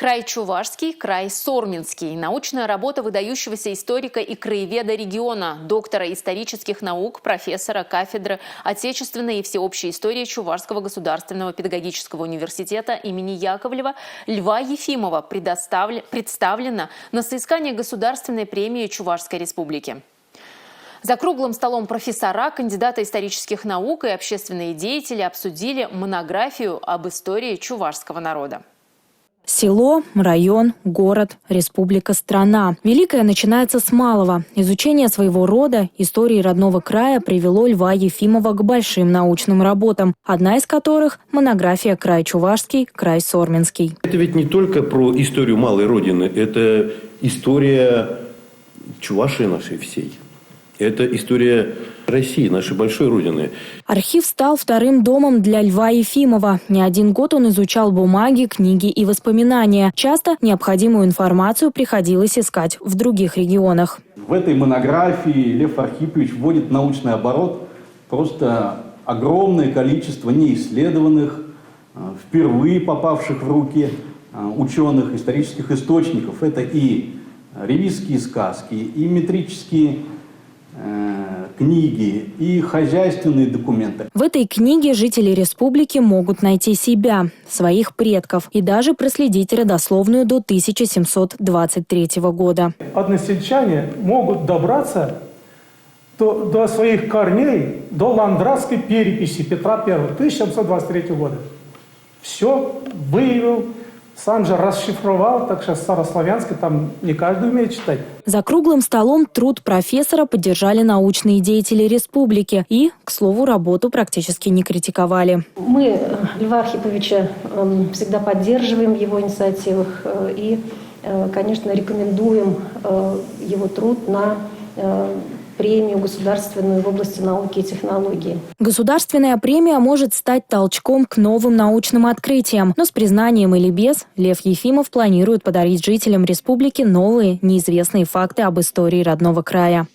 Край Чувашский, край Сорминский. Научная работа выдающегося историка и краеведа региона, доктора исторических наук, профессора кафедры отечественной и всеобщей истории Чувашского государственного педагогического университета имени Яковлева Льва Ефимова представлена на соискание Государственной премии Чувашской республики. За круглым столом профессора, кандидаты исторических наук и общественные деятели обсудили монографию об истории чувашского народа. Село, район, город, республика, страна. Великое начинается с малого. Изучение своего рода, истории родного края привело Льва Ефимова к большим научным работам, одна из которых – монография «Край Чувашский, край Сорминский». Это ведь не только про историю малой родины, это история Чувашии нашей всей. Это история России, нашей большой родины. Архив стал вторым домом для Льва Ефимова. Не один год он изучал бумаги, книги и воспоминания. Часто необходимую информацию приходилось искать в других регионах. В этой монографии Лев Архипович вводит в научный оборот просто огромное количество неисследованных, впервые попавших в руки ученых исторических источников. Это и ревизские сказки, и метрические книги и хозяйственные документы. В этой книге жители республики могут найти себя, своих предков и даже проследить родословную до 1723 года. Односельчане могут добраться до своих корней, до ландратской переписи Петра I 1723 года. Все выявил, сам же расшифровал, так что старославянский там не каждый умеет читать. За круглым столом труд профессора поддержали научные деятели республики и, к слову, работу практически не критиковали. Мы Льва Архиповича всегда поддерживаем в его инициативах и, конечно, рекомендуем его труд на премию государственную в области науки и технологий. Государственная премия может стать толчком к новым научным открытиям. Но с признанием или без, Лев Ефимов планирует подарить жителям республики новые, неизвестные факты об истории родного края.